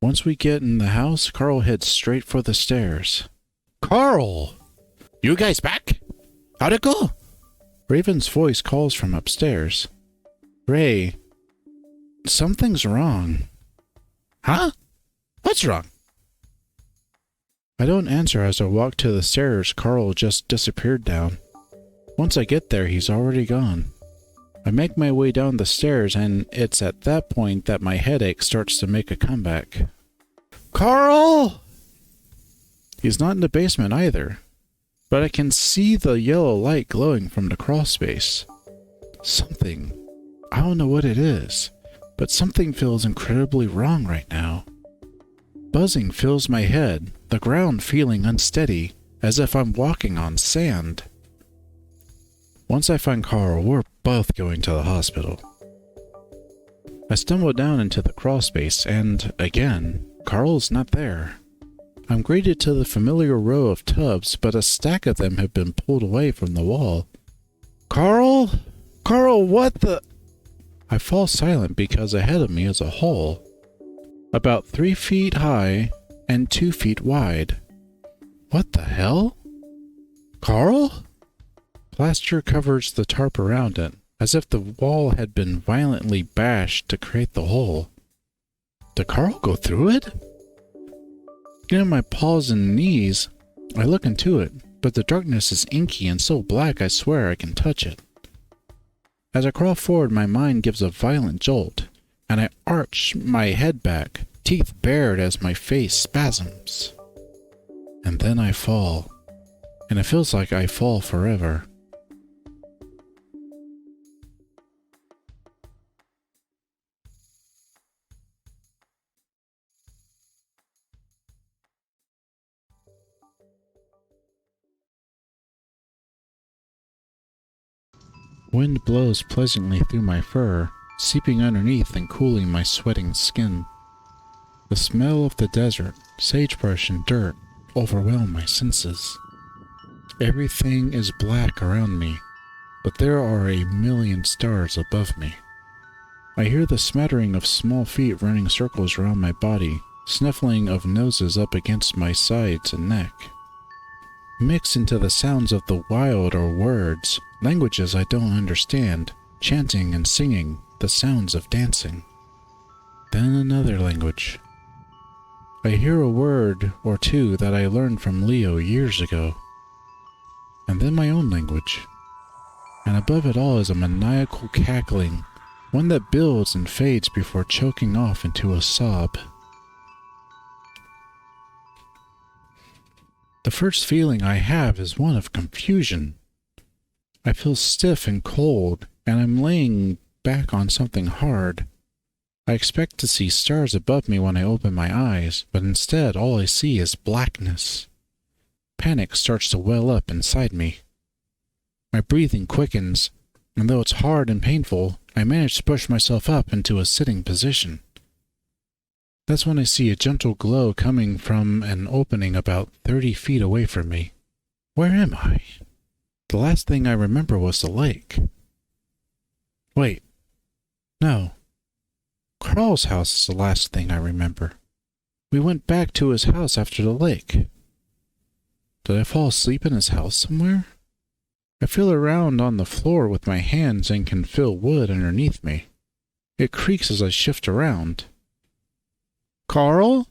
Once we get in the house, Carl heads straight for the stairs. Carl! You guys back? How'd it go? Raven's voice calls from upstairs. Ray, something's wrong. Huh? What's wrong? I don't answer as I walk to the stairs Carl just disappeared down. Once I get there, he's already gone. I make my way down the stairs, and it's at that point that my headache starts to make a comeback. Carl! He's not in the basement either, but I can see the yellow light glowing from the crawl space. Something. I don't know what it is, but something feels incredibly wrong right now. Buzzing fills my head, the ground feeling unsteady, as if I'm walking on sand. Once I find Carl, we're both going to the hospital. I stumble down into the crawl space, and again, Carl's not there. I'm greeted to the familiar row of tubs, but a stack of them have been pulled away from the wall. Carl? Carl, what the? I fall silent because ahead of me is a hole, about 3 feet high and 2 feet wide. What the hell? Carl? Plaster covers the tarp around it, as if the wall had been violently bashed to create the hole. Did Carl go through it? Getting on my paws and knees, I look into it, but the darkness is inky and so black I swear I can touch it. As I crawl forward, my mind gives a violent jolt, and I arch my head back, teeth bared as my face spasms. And then I fall, and it feels like I fall forever. Wind blows pleasantly through my fur, seeping underneath and cooling my sweating skin. The smell of the desert, sagebrush and dirt overwhelm my senses. Everything is black around me, but there are a million stars above me. I hear the smattering of small feet running circles around my body, snuffling of noses up against my sides and neck. Mix into the sounds of the wild are words, languages I don't understand, chanting and singing, the sounds of dancing. Then another language. I hear a word or two that I learned from Leo years ago. And then my own language. And above it all is a maniacal cackling, one that builds and fades before choking off into a sob. The first feeling I have is one of confusion. I feel stiff and cold, and I'm laying back on something hard. I expect to see stars above me when I open my eyes, but instead all I see is blackness. Panic starts to well up inside me. My breathing quickens, and though it's hard and painful, I manage to push myself up into a sitting position. That's when I see a gentle glow coming from an opening about 30 feet away from me. Where am I? The last thing I remember was the lake. Wait. No. Carl's house is the last thing I remember. We went back to his house after the lake. Did I fall asleep in his house somewhere? I feel around on the floor with my hands and can feel wood underneath me. It creaks as I shift around. Carl?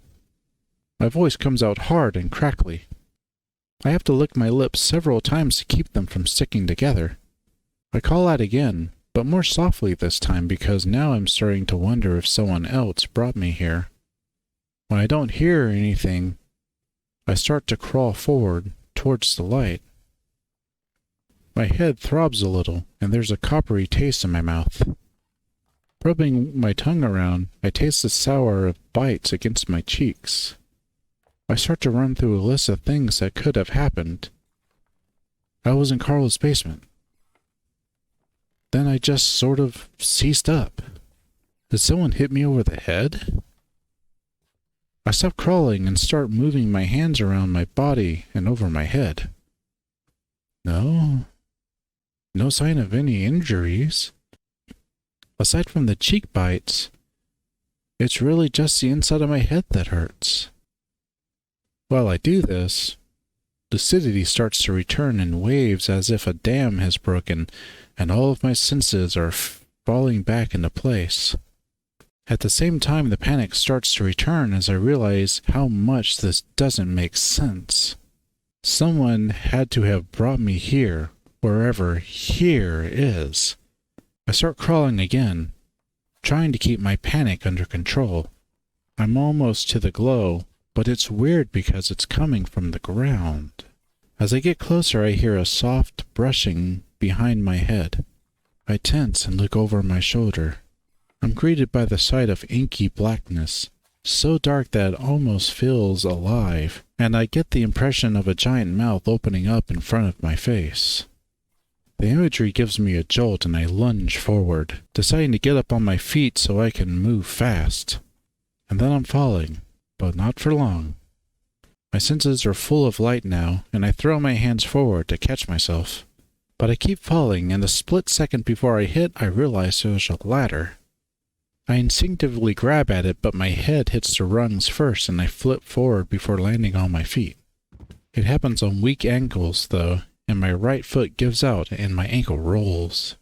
My voice comes out hard and crackly. I have to lick my lips several times to keep them from sticking together. I call out again, but more softly this time because now I'm starting to wonder if someone else brought me here. When I don't hear anything, I start to crawl forward towards the light. My head throbs a little, and there's a coppery taste in my mouth. Rubbing my tongue around, I taste the sour of bites against my cheeks. I start to run through a list of things that could have happened. I was in Carl's basement. Then I just sort of seized up. Did someone hit me over the head? I stop crawling and start moving my hands around my body and over my head. No sign of any injuries. Aside from the cheek bites, It's really just the inside of my head that hurts. While I do this, lucidity starts to return in waves as if a dam has broken, and all of my senses are falling back into place. At the same time, the panic starts to return as I realize how much this doesn't make sense. Someone had to have brought me here, wherever here is. I start crawling again, trying to keep my panic under control. I'm almost to the glow, but it's weird because it's coming from the ground. As I get closer, I hear a soft brushing behind my head. I tense and look over my shoulder. I'm greeted by the sight of inky blackness, so dark that it almost feels alive, and I get the impression of a giant mouth opening up in front of my face. The imagery gives me a jolt and I lunge forward, deciding to get up on my feet so I can move fast. And then I'm falling, but not for long. My senses are full of light now, and I throw my hands forward to catch myself. But I keep falling, and the split second before I hit, I realize there's a ladder. I instinctively grab at it, but my head hits the rungs first and I flip forward before landing on my feet. It happens on weak ankles, though, and my right foot gives out and my ankle rolls.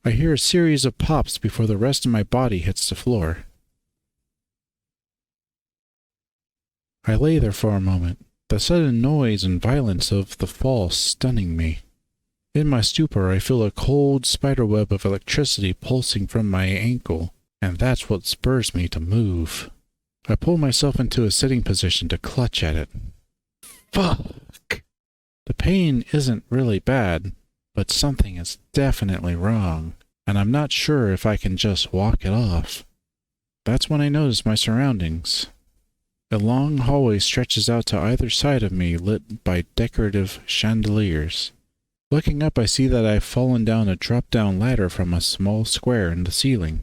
I hear a series of pops before the rest of my body hits the floor. I lay there for a moment, the sudden noise and violence of the fall stunning me. In my stupor, I feel a cold spiderweb of electricity pulsing from my ankle, and that's what spurs me to move. I pull myself into a sitting position to clutch at it. Fuck! The pain isn't really bad, but something is definitely wrong, and I'm not sure if I can just walk it off. That's when I notice my surroundings. A long hallway stretches out to either side of me, lit by decorative chandeliers. Looking up, I see that I've fallen down a drop-down ladder from a small square in the ceiling.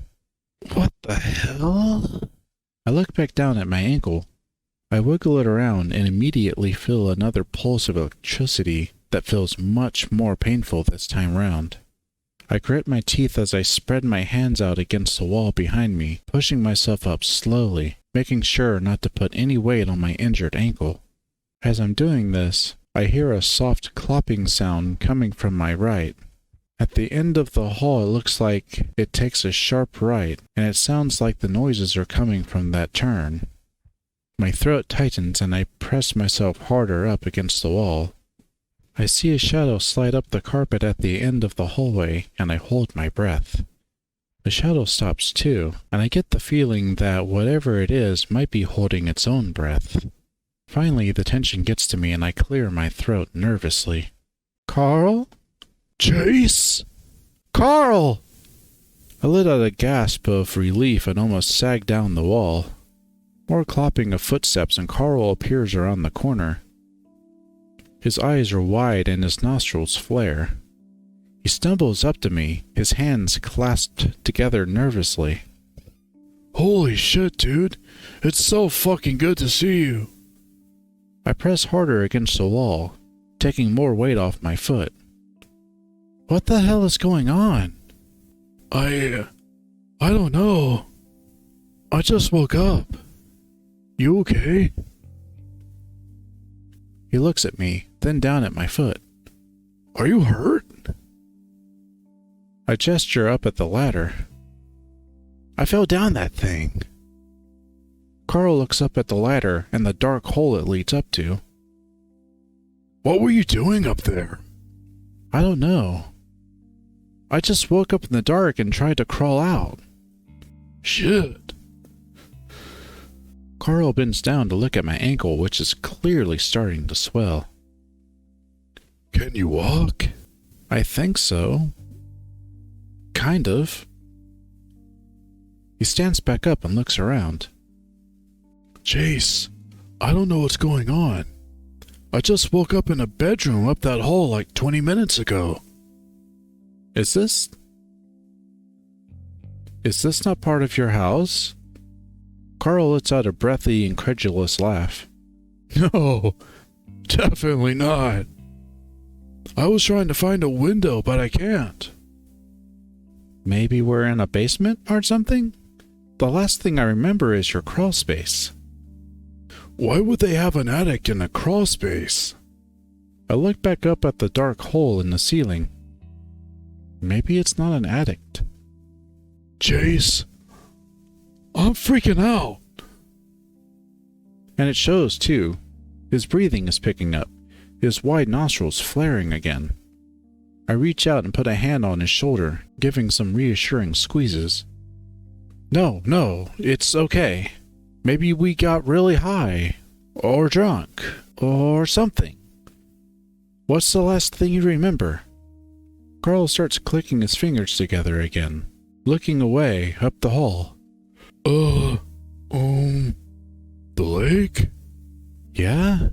What the hell? I look back down at my ankle. I wiggle it around and immediately feel another pulse of electricity that feels much more painful this time round. I grit my teeth as I spread my hands out against the wall behind me, pushing myself up slowly, making sure not to put any weight on my injured ankle. As I'm doing this, I hear a soft clopping sound coming from my right. At the end of the hall, it looks like it takes a sharp right, and it sounds like the noises are coming from that turn. My throat tightens and I press myself harder up against the wall. I see a shadow slide up the carpet at the end of the hallway, and I hold my breath. The shadow stops too, and I get the feeling that whatever it is might be holding its own breath. Finally, the tension gets to me and I clear my throat nervously. Carl? Chase? Carl! I let out a gasp of relief and almost sagged down the wall. More clopping of footsteps and Carl appears around the corner. His eyes are wide and his nostrils flare. He stumbles up to me, his hands clasped together nervously. Holy shit, dude. It's so fucking good to see you. I press harder against the wall, taking more weight off my foot. What the hell is going on? I don't know. I just woke up. You okay? He looks at me, then down at my foot. Are you hurt? I gesture up at the ladder. I fell down that thing. Carl looks up at the ladder and the dark hole it leads up to. What were you doing up there? I don't know. I just woke up in the dark and tried to crawl out. Shit. Carl bends down to look at my ankle, which is clearly starting to swell. Can you walk? I think so. Kind of. He stands back up and looks around. Chase, I don't know what's going on. I just woke up in a bedroom up that hall like 20 minutes ago. Is this not part of your house? Carl lets out a breathy, incredulous laugh. No, definitely not. I was trying to find a window, but I can't. Maybe we're in a basement or something? The last thing I remember is your crawl space. Why would they have an attic in a crawl space? I look back up at the dark hole in the ceiling. Maybe it's not an attic. Chase, I'm freaking out. And it shows, too. His breathing is picking up, his wide nostrils flaring again. I reach out and put a hand on his shoulder, giving some reassuring squeezes. No, it's okay. Maybe we got really high, or drunk, or something. What's the last thing you remember? Carl starts clicking his fingers together again, looking away up the hall. The lake? Yeah?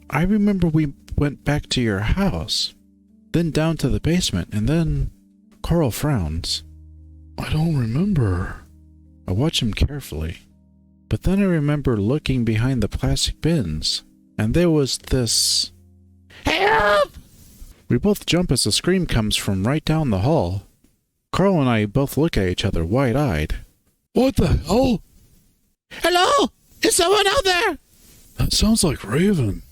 I remember we went back to your house, then down to the basement, and then... Carl frowns. I don't remember. I watch him carefully. But then I remember looking behind the plastic bins, and there was this... Help! We both jump as a scream comes from right down the hall. Carl and I both look at each other wide-eyed. What the hell? Hello? Is someone out there? That sounds like Raven.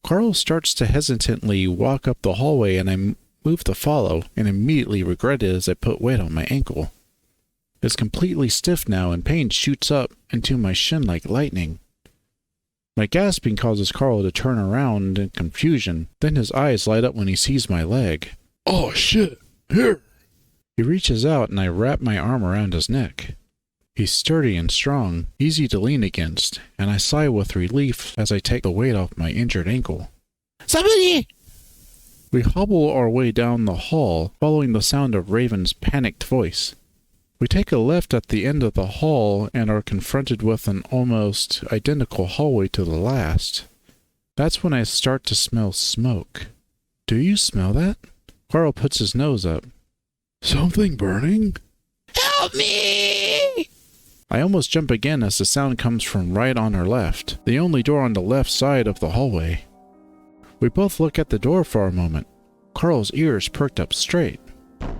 Carl starts to hesitantly walk up the hallway, and I move to follow, and immediately regret it as I put weight on my ankle. It's completely stiff now, and pain shoots up into my shin like lightning. My gasping causes Carl to turn around in confusion, then his eyes light up when he sees my leg. Oh shit, here! He reaches out and I wrap my arm around his neck. He's sturdy and strong, easy to lean against, and I sigh with relief as I take the weight off my injured ankle. Somebody! We hobble our way down the hall, following the sound of Raven's panicked voice. We take a left at the end of the hall and are confronted with an almost identical hallway to the last. That's when I start to smell smoke. Do you smell that? Carl puts his nose up. Something burning? Help me! I almost jump again as the sound comes from right on our left, the only door on the left side of the hallway. We both look at the door for a moment. Carl's ears perked up straight,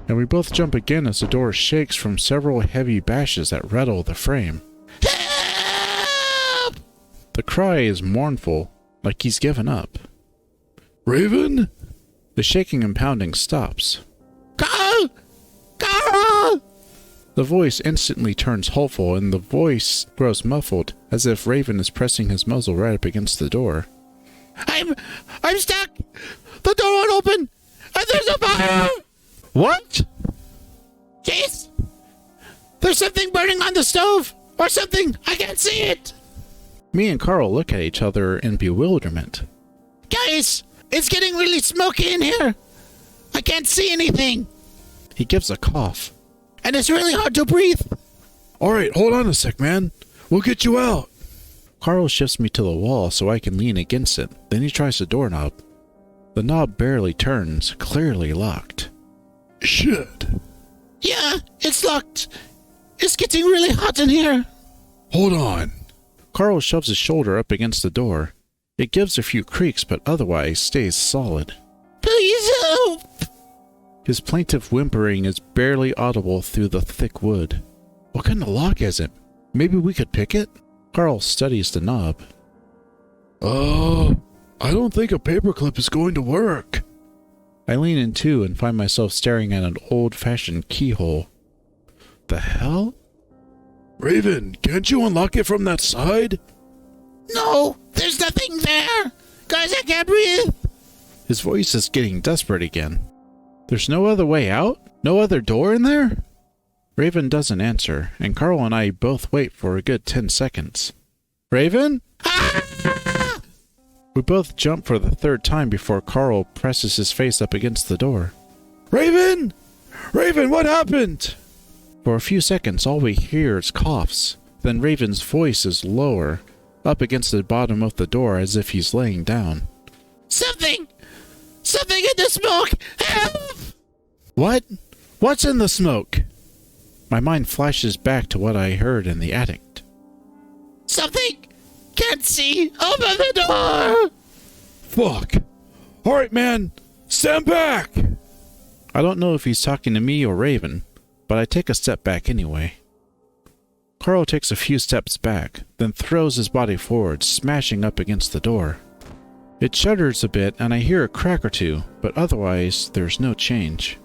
and we both jump again as the door shakes from several heavy bashes that rattle the frame. Help! The cry is mournful, like he's given up. Raven? The shaking and pounding stops. Carl! Carl! The voice instantly turns hopeful, and the voice grows muffled, as if Raven is pressing his muzzle right up against the door. I'm stuck! The door won't open! And there's a fire! What? Jeez! There's something burning on the stove! Or something! I can't see it! Me and Carl look at each other in bewilderment. Guys! It's getting really smoky in here! I can't see anything! He gives a cough. And it's really hard to breathe! Alright, hold on a sec, man. We'll get you out. Carl shifts me to the wall so I can lean against it. Then he tries the doorknob. The knob barely turns, clearly locked. Shit. Yeah, it's locked. It's getting really hot in here. Hold on. Carl shoves his shoulder up against the door. It gives a few creaks, but otherwise stays solid. Please help! His plaintive whimpering is barely audible through the thick wood. What kind of lock is it? Maybe we could pick it? Carl studies the knob. I don't think a paperclip is going to work. I lean in too and find myself staring at an old-fashioned keyhole. The hell? Raven, can't you unlock it from that side? No, there's nothing there! Guys, I can't breathe! His voice is getting desperate again. There's no other way out? No other door in there? Raven doesn't answer, and Carl and I both wait for a good 10 seconds. Raven? Ah! We both jump for the third time before Carl presses his face up against the door. Raven! Raven, what happened? For a few seconds, all we hear is coughs. Then Raven's voice is lower, up against the bottom of the door as if he's laying down. Something in the smoke! Help! What? What's in the smoke? My mind flashes back to what I heard in the attic. Something! Can't see! Open the door! Fuck! Alright, man! Stand back! I don't know if he's talking to me or Raven, but I take a step back anyway. Carl takes a few steps back, then throws his body forward, smashing up against the door. It shudders a bit and I hear a crack or two, but otherwise there's no change.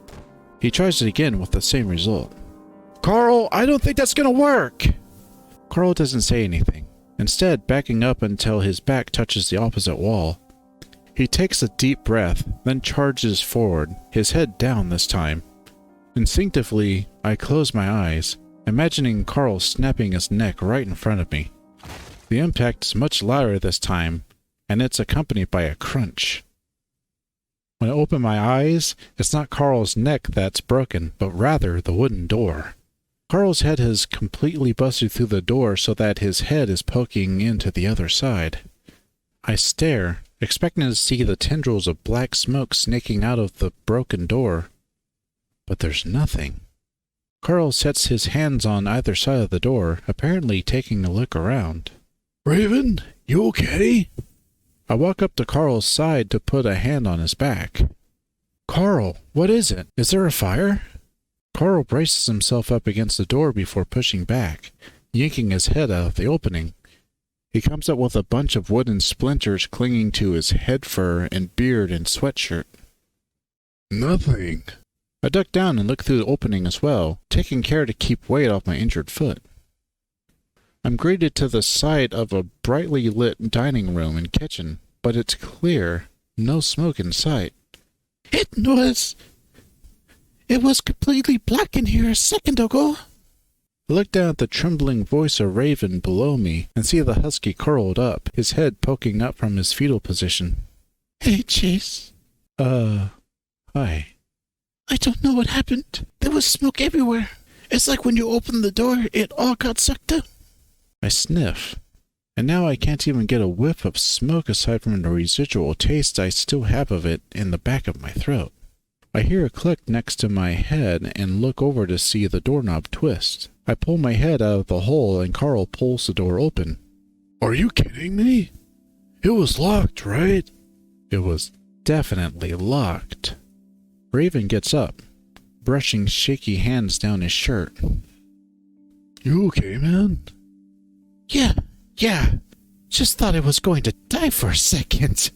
He tries it again with the same result. "Carl, I don't think that's gonna work!" Carl doesn't say anything, instead backing up until his back touches the opposite wall. He takes a deep breath, then charges forward, his head down this time. Instinctively, I close my eyes, imagining Carl snapping his neck right in front of me. The impact is much louder this time, and it's accompanied by a crunch. When I open my eyes, it's not Carl's neck that's broken, but rather the wooden door. Carl's head has completely busted through the door so that his head is poking into the other side. I stare, expecting to see the tendrils of black smoke snaking out of the broken door. But there's nothing. Carl sets his hands on either side of the door, apparently taking a look around. Raven, you okay? I walk up to Carl's side to put a hand on his back. "Carl, what is it? Is there a fire?" Carl braces himself up against the door before pushing back, yanking his head out of the opening. He comes up with a bunch of wooden splinters clinging to his head fur and beard and sweatshirt. "Nothing." I duck down and look through the opening as well, taking care to keep weight off my injured foot. I'm greeted to the sight of a brightly lit dining room and kitchen, but it's clear, no smoke in sight. It was completely black in here a second ago." I look down at the trembling voice of Raven below me and see the husky curled up, his head poking up from his fetal position. "Hey, Chase." Hi. "I don't know what happened. There was smoke everywhere. It's like when you opened the door, it all got sucked up." I sniff, and now I can't even get a whiff of smoke aside from the residual taste I still have of it in the back of my throat. I hear a click next to my head and look over to see the doorknob twist. I pull my head out of the hole and Carl pulls the door open. "Are you kidding me? It was locked, right?" It was definitely locked. Raven gets up, brushing shaky hands down his shirt. "You okay, man?" Yeah. Just thought I was going to die for a second."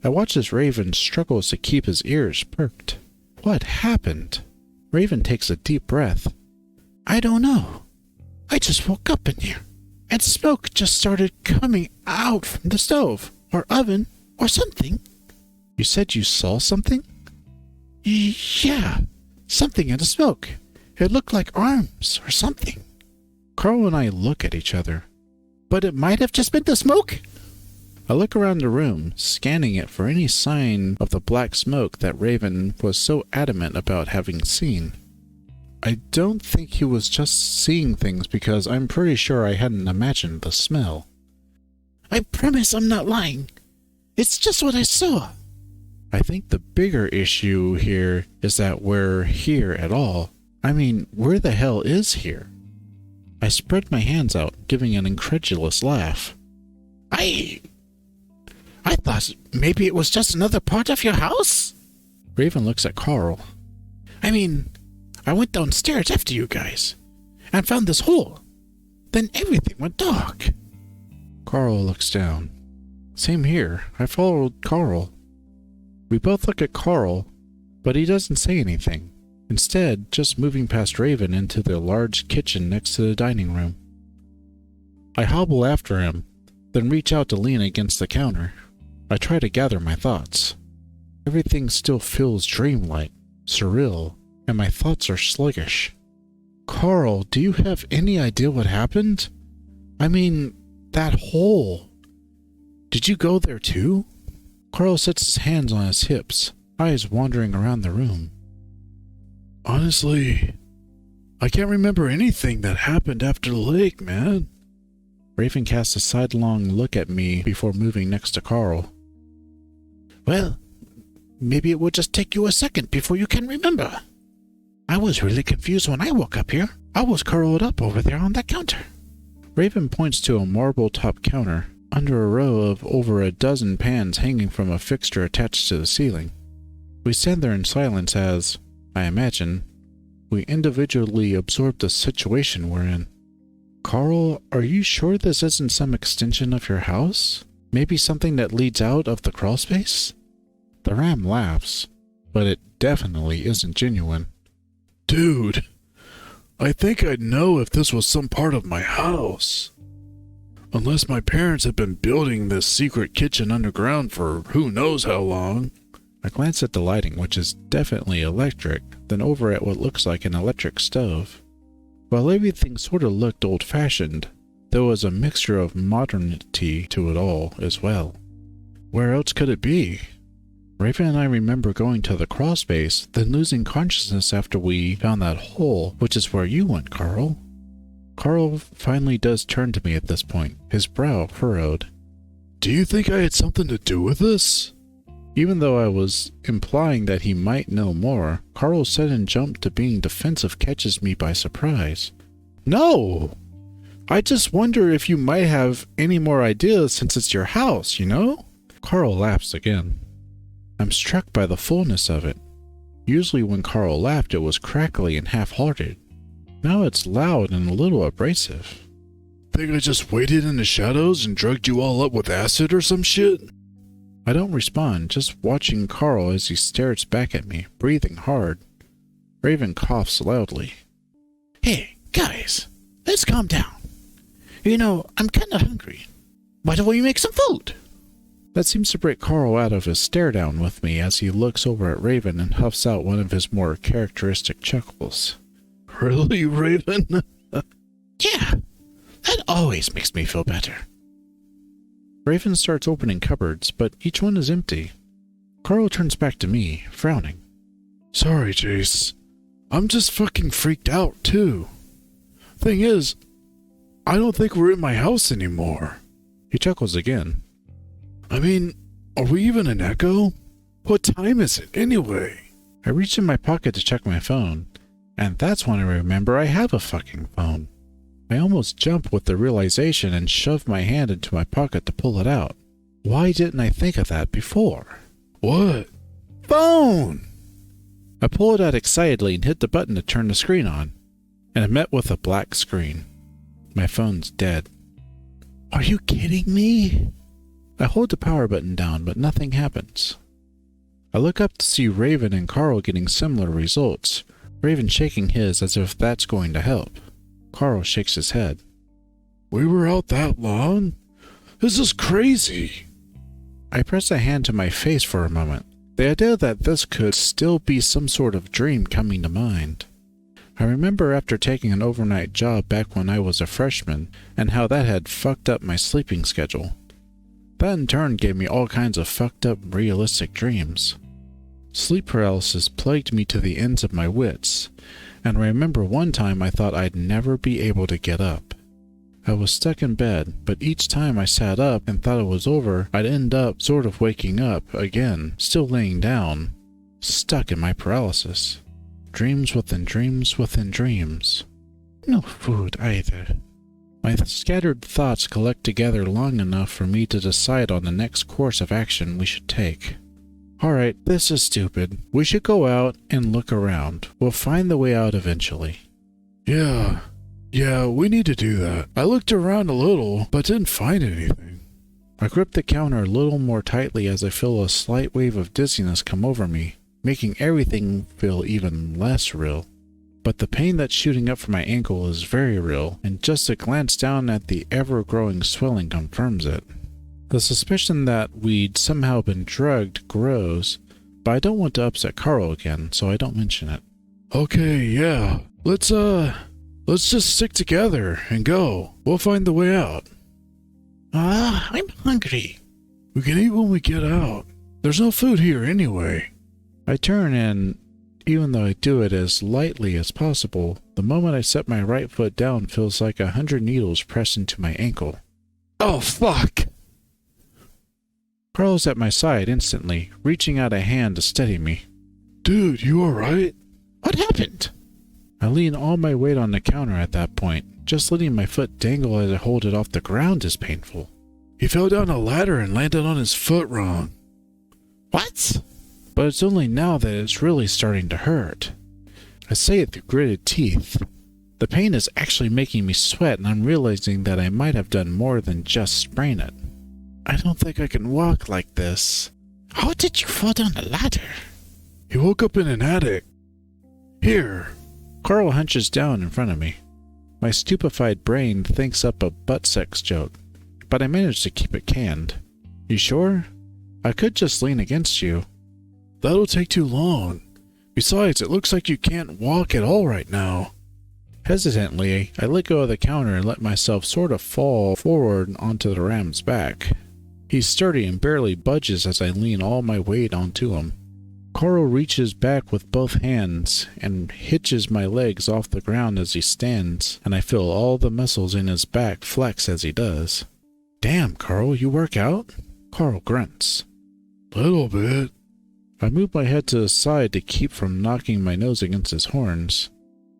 I watch as Raven struggles to keep his ears perked. What happened? Raven takes a deep breath. "I don't know. I just woke up in here, and smoke just started coming out from the stove, or oven, or something." "You said you saw something?" "Yeah, something in the smoke. It looked like arms or something." Carl and I look at each other. "But it might have just been the smoke?" I look around the room, scanning it for any sign of the black smoke that Raven was so adamant about having seen. I don't think he was just seeing things because I'm pretty sure I hadn't imagined the smell. "I promise I'm not lying. It's just what I saw." I think the bigger issue here is that we're here at all. I mean, where the hell is here? I spread my hands out, giving an incredulous laugh. I thought maybe it was just another part of your house." Raven looks at Carl. "I mean, I went downstairs after you guys, and found this hole. Then everything went dark." Carl looks down. Same here. I followed Carl. We both look at Carl, but he doesn't say anything. Instead, just moving past Raven into the large kitchen next to the dining room. I hobble after him, then reach out to lean against the counter. I try to gather my thoughts. Everything still feels dreamlike, surreal, and my thoughts are sluggish. "Carl, do you have any idea what happened? I mean, that hole. Did you go there too?" Carl sets his hands on his hips, eyes wandering around the room. "Honestly, I can't remember anything that happened after the lake, man." Raven casts a sidelong look at me before moving next to Carl. "Well, maybe it will just take you a second before you can remember. I was really confused when I woke up here. I was curled up over there on that counter." Raven points to a marble-top counter, under a row of over a dozen pans hanging from a fixture attached to the ceiling. We stand there in silence as, I imagine, we individually absorb the situation we're in. Carl, are you sure this isn't some extension of your house? Maybe something that leads out of the crawlspace? The ram laughs, but it definitely isn't genuine. Dude, I think I'd know if this was some part of my house. Unless my parents have been building this secret kitchen underground for who knows how long. I glance at the lighting, which is definitely electric, then over at what looks like an electric stove. While everything sort of looked old-fashioned, there was a mixture of modernity to it all as well. Where else could it be? Raven and I remember going to the crawlspace, then losing consciousness after we found that hole, which is where you went, Carl. Carl finally does turn to me at this point, his brow furrowed. Do you think I had something to do with this? Even though I was implying that he might know more, Carl's sudden jump to being defensive catches me by surprise. No! I just wonder if you might have any more ideas since it's your house, you know? Carl laughs again. I'm struck by the fullness of it. Usually when Carl laughed, it was crackly and half-hearted. Now it's loud and a little abrasive. Think I just waited in the shadows and drugged you all up with acid or some shit? I don't respond, just watching Carl as he stares back at me, breathing hard. Raven coughs loudly. Hey, guys, let's calm down. You know, I'm kinda hungry. Why don't we make some food? That seems to break Carl out of his stare-down with me as he looks over at Raven and huffs out one of his more characteristic chuckles. Really, Raven? Yeah, that always makes me feel better. Raven starts opening cupboards, but each one is empty. Carl turns back to me, frowning. Sorry, Jace. I'm just fucking freaked out, too. Thing is, I don't think we're in my house anymore. He chuckles again. I mean, are we even an echo? What time is it, anyway? I reach in my pocket to check my phone, and that's when I remember I have a fucking phone. I almost jump with the realization and shove my hand into my pocket to pull it out. Why didn't I think of that before? What? Phone! I pull it out excitedly and hit the button to turn the screen on, and I'm met with a black screen. My phone's dead. Are you kidding me? I hold the power button down, but nothing happens. I look up to see Raven and Carl getting similar results, Raven shaking his as if that's going to help. Carl shakes his head. We were out that long? This is crazy. I press a hand to my face for a moment, the idea that this could still be some sort of dream coming to mind. I remember after taking an overnight job back when I was a freshman, and how that had fucked up my sleeping schedule. That in turn gave me all kinds of fucked up realistic dreams. Sleep paralysis plagued me to the ends of my wits, and I remember one time I thought I'd never be able to get up. I was stuck in bed, but each time I sat up and thought it was over, I'd end up sort of waking up again, still laying down, stuck in my paralysis. Dreams within dreams within dreams. No food either. My scattered thoughts collect together long enough for me to decide on the next course of action we should take. Alright, this is stupid. We should go out and look around. We'll find the way out eventually. Yeah, we need to do that. I looked around a little, but didn't find anything. I grip the counter a little more tightly as I feel a slight wave of dizziness come over me, making everything feel even less real. But the pain that's shooting up from my ankle is very real, and just a glance down at the ever-growing swelling confirms it. The suspicion that we'd somehow been drugged grows, but I don't want to upset Carl again, so I don't mention it. Okay, yeah. Let's just stick together and go. We'll find the way out. I'm hungry. We can eat when we get out. There's no food here anyway. I turn and, even though I do it as lightly as possible, the moment I set my right foot down feels like 100 needles pressed into my ankle. Oh, fuck! Carl's at my side instantly, reaching out a hand to steady me. Dude, you alright? What happened? I lean all my weight on the counter at that point. Just letting my foot dangle as I hold it off the ground is painful. He fell down a ladder and landed on his foot wrong. What? But it's only now that it's really starting to hurt. I say it through gritted teeth. The pain is actually making me sweat, and I'm realizing that I might have done more than just sprain it. I don't think I can walk like this. How did you fall down the ladder? He woke up in an attic. Here. Carl hunches down in front of me. My stupefied brain thinks up a butt sex joke, but I manage to keep it canned. You sure? I could just lean against you. That'll take too long. Besides, it looks like you can't walk at all right now. Hesitantly, I let go of the counter and let myself sort of fall forward onto the ram's back. He's sturdy and barely budges as I lean all my weight onto him. Carl reaches back with both hands and hitches my legs off the ground as he stands, and I feel all the muscles in his back flex as he does. Damn, Carl, you work out? Carl grunts. Little bit. I move my head to the side to keep from knocking my nose against his horns.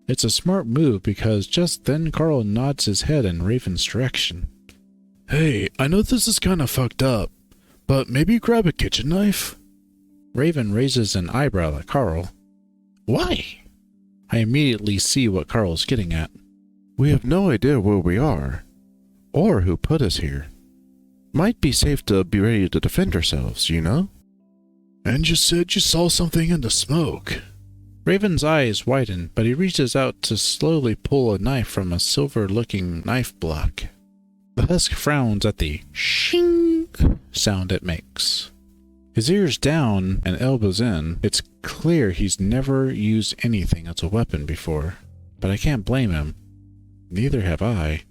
It's a smart move because just then Carl nods his head in Raven's direction. Hey, I know this is kind of fucked up, but maybe grab a kitchen knife? Raven raises an eyebrow at Carl. Why? I immediately see what Carl's getting at. We have no idea where we are, or who put us here. Might be safe to be ready to defend ourselves, you know? And you said you saw something in the smoke. Raven's eyes widen, but he reaches out to slowly pull a knife from a silver-looking knife block. The husk frowns at the shing sound it makes. His ears down and elbows in, it's clear he's never used anything as a weapon before, but I can't blame him. Neither have I.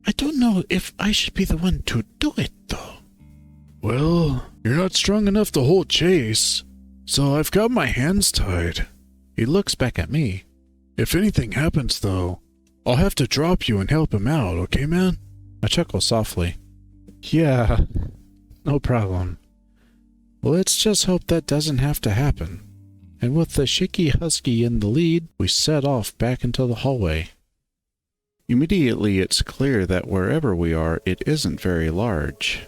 I don't know if I should be the one to do it, though. Well, you're not strong enough to hold Chase, so I've got my hands tied. He looks back at me. If anything happens, though, I'll have to drop you and help him out, okay, man? I chuckle softly. Yeah, no problem. Let's just hope that doesn't have to happen. And with the shaky husky in the lead, we set off back into the hallway. Immediately it's clear that wherever we are, it isn't very large.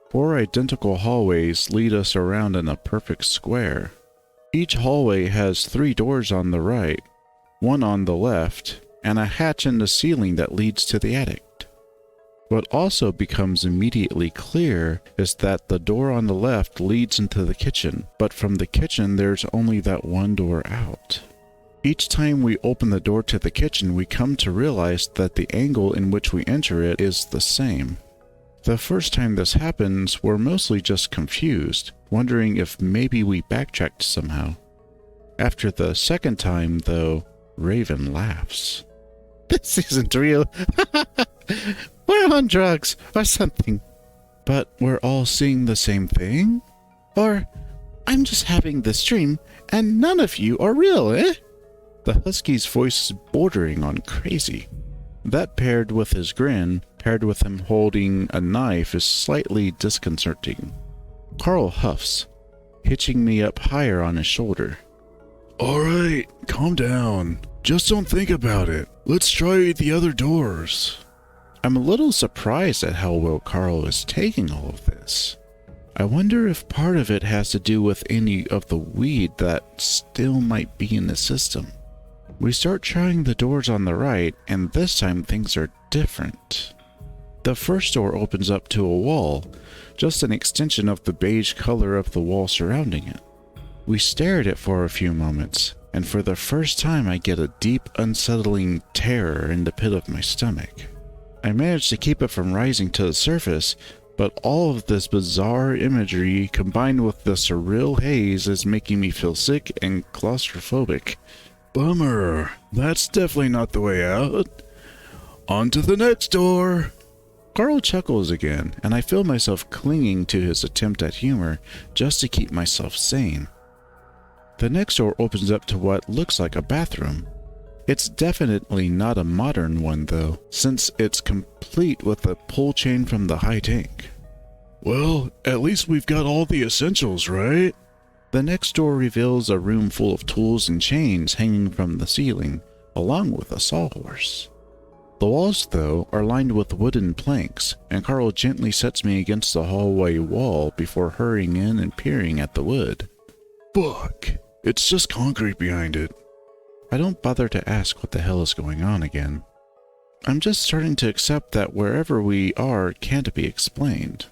4 identical hallways lead us around in a perfect square. Each hallway has 3 doors on the right, 1 on the left, and a hatch in the ceiling that leads to the attic. What also becomes immediately clear is that the door on the left leads into the kitchen, but from the kitchen there's only that one door out. Each time we open the door to the kitchen, we come to realize that the angle in which we enter it is the same. The first time this happens, we're mostly just confused, wondering if maybe we backtracked somehow. After the second time, though, Raven laughs. This isn't real. We're on drugs or something. But we're all seeing the same thing? Or I'm just having this dream and none of you are real, eh? The husky's voice is bordering on crazy. That paired with his grin, paired with him holding a knife, is slightly disconcerting. Carl huffs, hitching me up higher on his shoulder. All right, calm down. Just don't think about it. Let's try the other doors. I'm a little surprised at how well Carl is taking all of this. I wonder if part of it has to do with any of the weed that still might be in the system. We start trying the doors on the right, and this time things are different. The first door opens up to a wall, just an extension of the beige color of the wall surrounding it. We stare at it for a few moments, and for the first time I get a deep, unsettling terror in the pit of my stomach. I manage to keep it from rising to the surface, but all of this bizarre imagery combined with the surreal haze is making me feel sick and claustrophobic. Bummer. That's definitely not the way out. On to the next door. Carl chuckles again, and I feel myself clinging to his attempt at humor just to keep myself sane. The next door opens up to what looks like a bathroom. It's definitely not a modern one though, since it's complete with a pull chain from the high tank. Well, at least we've got all the essentials, right? The next door reveals a room full of tools and chains hanging from the ceiling, along with a sawhorse. The walls, though, are lined with wooden planks, and Carl gently sets me against the hallway wall before hurrying in and peering at the wood. Fuck, it's just concrete behind it. I don't bother to ask what the hell is going on again. I'm just starting to accept that wherever we are can't be explained.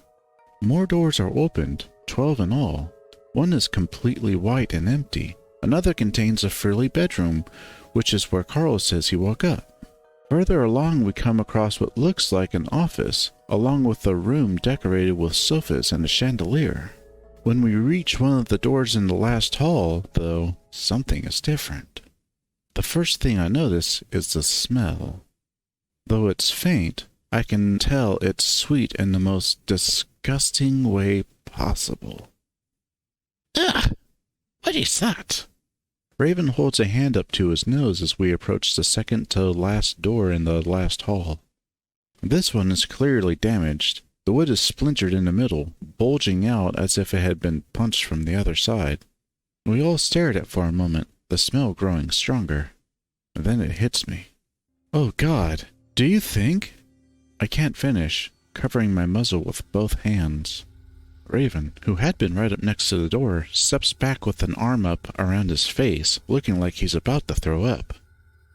More doors are opened, 12 in all. One is completely white and empty. Another contains a frilly bedroom, which is where Carl says he woke up. Further along we come across what looks like an office, along with a room decorated with sofas and a chandelier. When we reach one of the doors in the last hall, though, something is different. The first thing I notice is the smell. Though it's faint, I can tell it's sweet in the most disgusting way possible. Ugh! What is that? Raven holds a hand up to his nose as we approach the second to last door in the last hall. This one is clearly damaged. The wood is splintered in the middle, bulging out as if it had been punched from the other side. We all stare at it for a moment, the smell growing stronger. Then it hits me. Oh God, do you think? I can't finish, covering my muzzle with both hands. Raven, who had been right up next to the door, steps back with an arm up around his face, looking like he's about to throw up.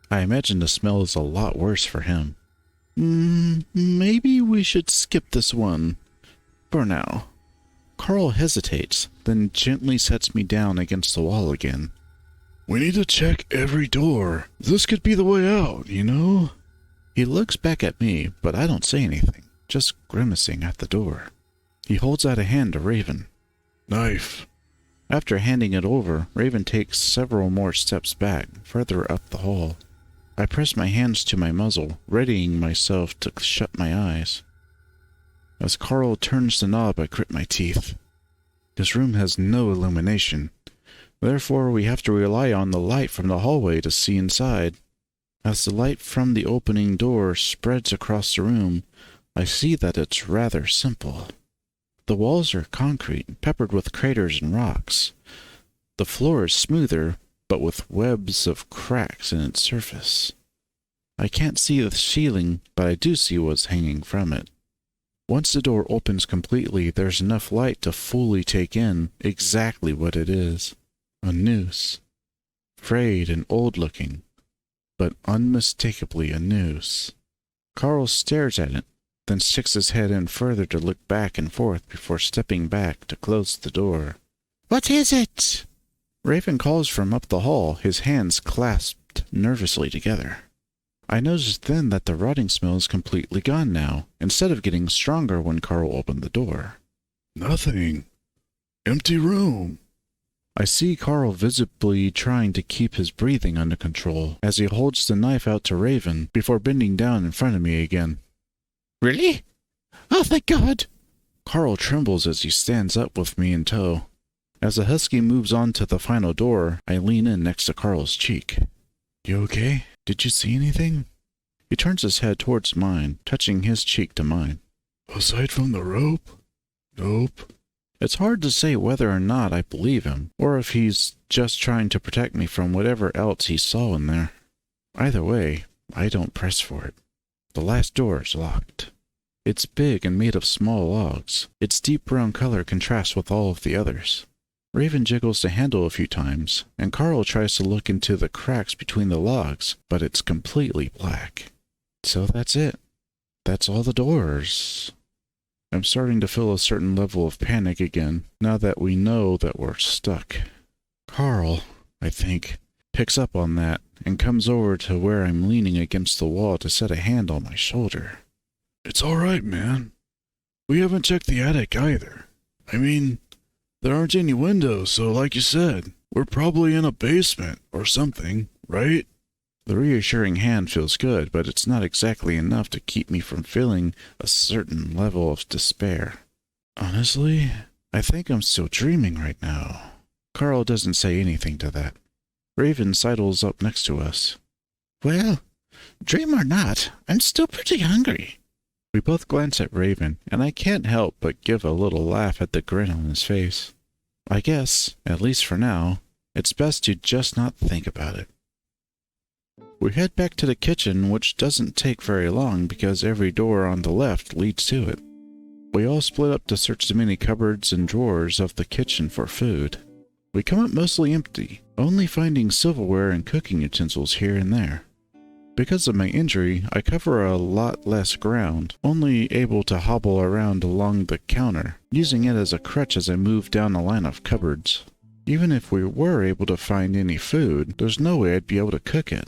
I imagine the smell is a lot worse for him. Maybe we should skip this one. For now. Carl hesitates, then gently sets me down against the wall again. We need to check every door. This could be the way out, you know? He looks back at me, but I don't say anything, just grimacing at the door. He holds out a hand to Raven. Knife. After handing it over, Raven takes several more steps back, further up the hall. I press my hands to my muzzle, readying myself to shut my eyes. As Carl turns the knob, I grit my teeth. This room has no illumination. Therefore, we have to rely on the light from the hallway to see inside. As the light from the opening door spreads across the room, I see that it's rather simple. The walls are concrete, peppered with craters and rocks. The floor is smoother, but with webs of cracks in its surface. I can't see the ceiling, but I do see what's hanging from it. Once the door opens completely, there's enough light to fully take in exactly what it is. A noose. Frayed and old-looking, but unmistakably a noose. Carl stares at it, then sticks his head in further to look back and forth before stepping back to close the door. What is it? Raven calls from up the hall, his hands clasped nervously together. I noticed then that the rotting smell is completely gone now, instead of getting stronger when Carl opened the door. Nothing. Empty room. I see Carl visibly trying to keep his breathing under control as he holds the knife out to Raven before bending down in front of me again. Really? Oh, thank God! Carl trembles as he stands up with me in tow. As the husky moves on to the final door, I lean in next to Carl's cheek. You okay? Did you see anything? He turns his head towards mine, touching his cheek to mine. Aside from the rope? Nope. It's hard to say whether or not I believe him, or if he's just trying to protect me from whatever else he saw in there. Either way, I don't press for it. The last door is locked. It's big and made of small logs. Its deep brown color contrasts with all of the others. Raven jiggles the handle a few times, and Carl tries to look into the cracks between the logs, but it's completely black. So that's it. That's all the doors. I'm starting to feel a certain level of panic again, now that we know that we're stuck. Carl, I think, picks up on that and comes over to where I'm leaning against the wall to set a hand on my shoulder. It's all right, man. We haven't checked the attic either. I mean, there aren't any windows, so like you said, we're probably in a basement or something, right? The reassuring hand feels good, but it's not exactly enough to keep me from feeling a certain level of despair. Honestly, I think I'm still dreaming right now. Carl doesn't say anything to that. Raven sidles up next to us. Well, dream or not, I'm still pretty hungry. We both glance at Raven, and I can't help but give a little laugh at the grin on his face. I guess, at least for now, it's best to just not think about it. We head back to the kitchen, which doesn't take very long because every door on the left leads to it. We all split up to search the many cupboards and drawers of the kitchen for food. We come up mostly empty. only finding silverware and cooking utensils here and there. Because of my injury, I cover a lot less ground, only able to hobble around along the counter, using it as a crutch as I move down a line of cupboards. Even if we were able to find any food, there's no way I'd be able to cook it.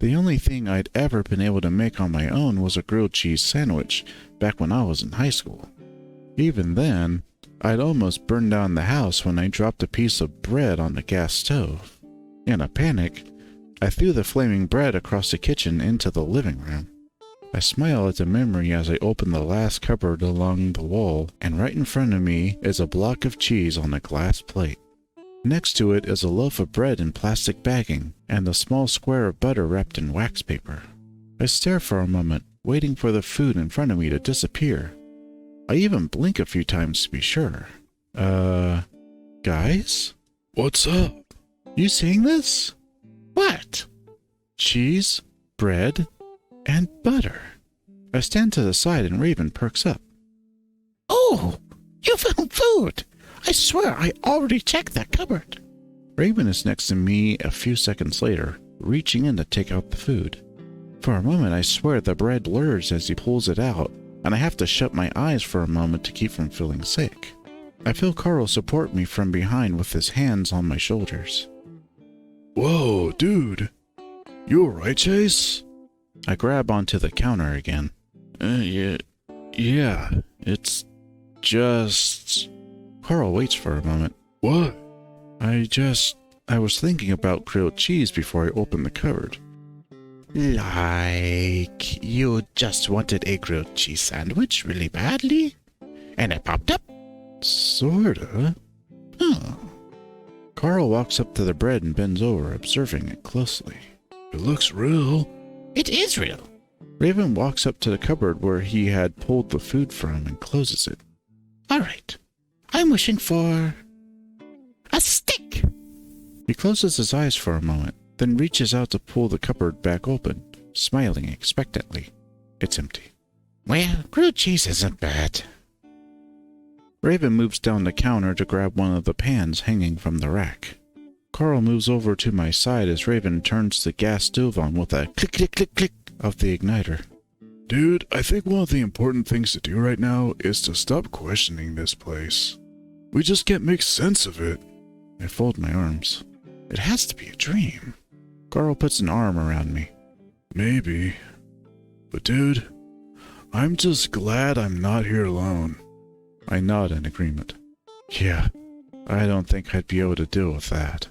The only thing I'd ever been able to make on my own was a grilled cheese sandwich back when I was in high school. Even then, I'd almost burned down the house when I dropped a piece of bread on the gas stove. In a panic, I threw the flaming bread across the kitchen into the living room. I smile at the memory as I open the last cupboard along the wall, and right in front of me is a block of cheese on a glass plate. Next to it is a loaf of bread in plastic bagging, and a small square of butter wrapped in wax paper. I stare for a moment, waiting for the food in front of me to disappear. I even blink a few times to be sure. Guys? What's up? You seeing this? What? Cheese, bread, and butter. I stand to the side and Raven perks up. Oh, you found food! I swear I already checked that cupboard. Raven is next to me a few seconds later, reaching in to take out the food. For a moment I swear the bread blurs as he pulls it out, and I have to shut my eyes for a moment to keep from feeling sick. I feel Carl support me from behind with his hands on my shoulders. Whoa, dude. You alright, Chase? I grab onto the counter again. Yeah, It's just... Carl waits for a moment. what? I was thinking about grilled cheese before I opened the cupboard. Like, you just wanted a grilled cheese sandwich really badly? And it popped up? Sorta. Huh. Carl walks up to the bread and bends over, observing it closely. It looks real. It is real. Raven walks up to the cupboard where he had pulled the food from and closes it. All right. I'm wishing for... a stick! He closes his eyes for a moment, then reaches out to pull the cupboard back open, smiling expectantly. It's empty. Well, grilled cheese isn't bad. Raven moves down the counter to grab one of the pans hanging from the rack. Carl moves over to my side as Raven turns the gas stove on with a click, click, click, click of the igniter. Dude, I think one of the important things to do right now is to stop questioning this place. We just can't make sense of it. I fold my arms. It has to be a dream. Carl puts an arm around me. Maybe. But dude, I'm just glad I'm not here alone. I nod in agreement. Yeah, I don't think I'd be able to deal with that.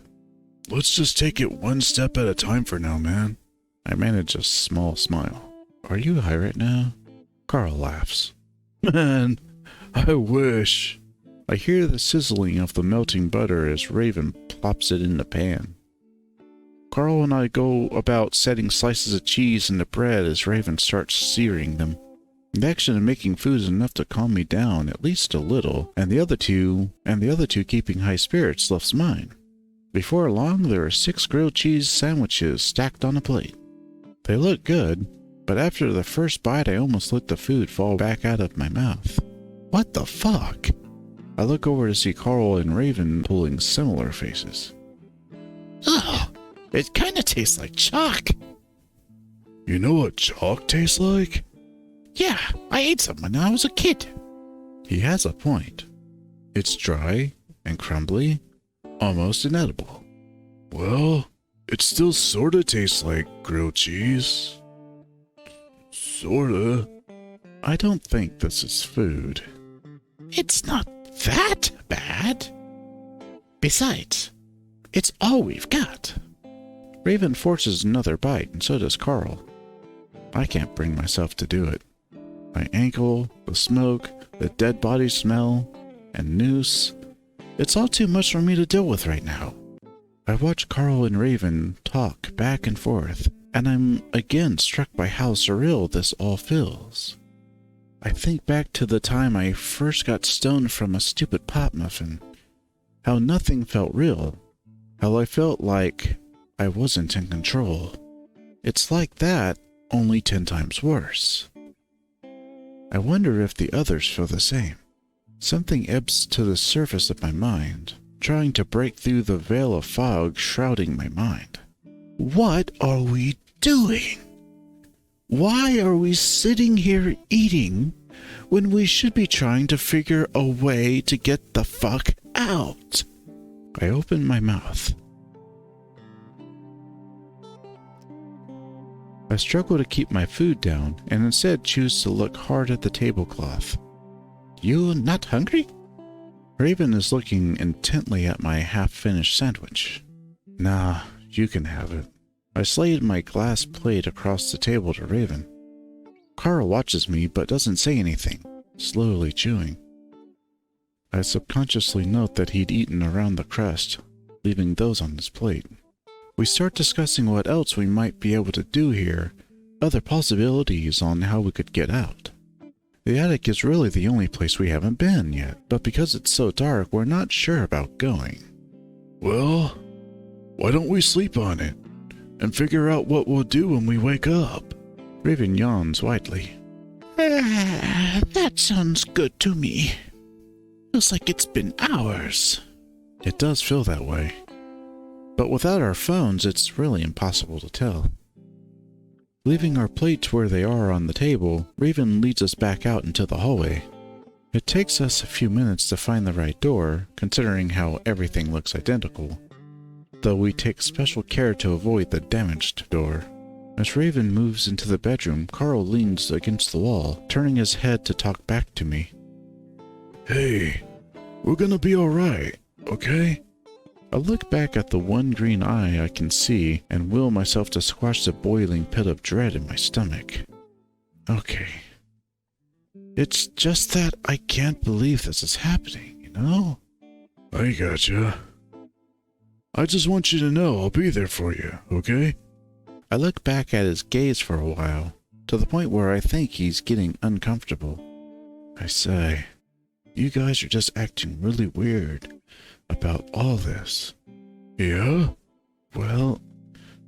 Let's just take it one step at a time for now, man. I manage a small smile. Are you high right now? Carl laughs. Man, I wish. I hear the sizzling of the melting butter as Raven plops it in the pan. Carl and I go about setting slices of cheese in the bread as Raven starts searing them. The action of making food is enough to calm me down at least a little, and the other two keeping high spirits lifts mine. Before long, there are 6 grilled cheese sandwiches stacked on a plate. They look good, but after the first bite I almost let the food fall back out of my mouth. What the fuck? I look over to see Carl and Raven pulling similar faces. Ugh, it kinda tastes like chalk. You know what chalk tastes like? Yeah, I ate some when I was a kid. He has a point. It's dry and crumbly, almost inedible. Well, it still sorta tastes like grilled cheese. Sorta. I don't think this is food. It's not that bad. Besides, it's all we've got. Raven forces another bite, and so does Carl. I can't bring myself to do it. My ankle, the smoke, the dead body smell, and noose. It's all too much for me to deal with right now. I watch Carl and Raven talk back and forth, and I'm again struck by how surreal this all feels. I think back to the time I first got stoned from a stupid pop muffin. How nothing felt real. How I felt like I wasn't in control. It's like that, only 10 times worse. I wonder if the others feel the same. Something ebbs to the surface of my mind, trying to break through the veil of fog shrouding my mind. What are we doing? Why are we sitting here eating when we should be trying to figure a way to get the fuck out? I opened my mouth. I struggle to keep my food down and instead choose to look hard at the tablecloth. You not hungry? Raven is looking intently at my half-finished sandwich. Nah, you can have it. I slid my glass plate across the table to Raven. Carl watches me but doesn't say anything, slowly chewing. I subconsciously note that he'd eaten around the crust, leaving those on his plate. We start discussing what else we might be able to do here, other possibilities on how we could get out. The attic is really the only place we haven't been yet, but because it's so dark, we're not sure about going. Well, why don't we sleep on it and figure out what we'll do when we wake up? Raven yawns widely. That sounds good to me. Feels like it's been hours. It does feel that way. But without our phones, it's really impossible to tell. Leaving our plates where they are on the table, Raven leads us back out into the hallway. It takes us a few minutes to find the right door, considering how everything looks identical, though we take special care to avoid the damaged door. As Raven moves into the bedroom, Carl leans against the wall, turning his head to talk back to me. Hey, we're gonna be alright, okay? I look back at the one green eye I can see and will myself to squash the boiling pit of dread in my stomach. Okay. It's just that I can't believe this is happening, you know? I gotcha. I just want you to know I'll be there for you, okay? I look back at his gaze for a while, to the point where I think he's getting uncomfortable. I say, you guys are just acting really weird about all this. Yeah? Well,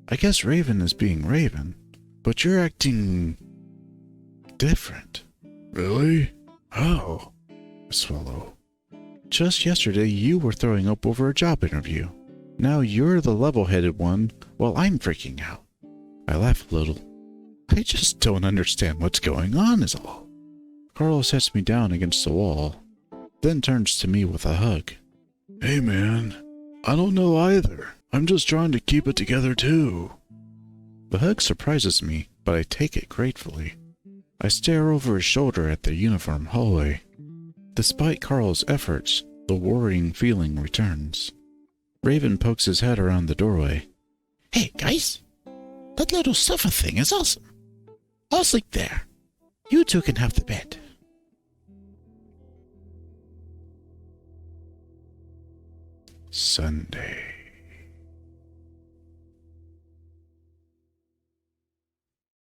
I guess Raven is being Raven, but you're acting different. Really? How? I swallow. Just yesterday you were throwing up over a job interview. Now you're the level-headed one while I'm freaking out. I laugh a little. I just don't understand what's going on is all. Carl sets me down against the wall, then turns to me with a hug. Hey man, I don't know either. I'm just trying to keep it together too. The hug surprises me, but I take it gratefully. I stare over his shoulder at the uniform hallway. Despite Carl's efforts, the worrying feeling returns. Raven pokes his head around the doorway. Hey guys, that little sofa thing is awesome. I'll sleep there. You two can have the bed. Sunday.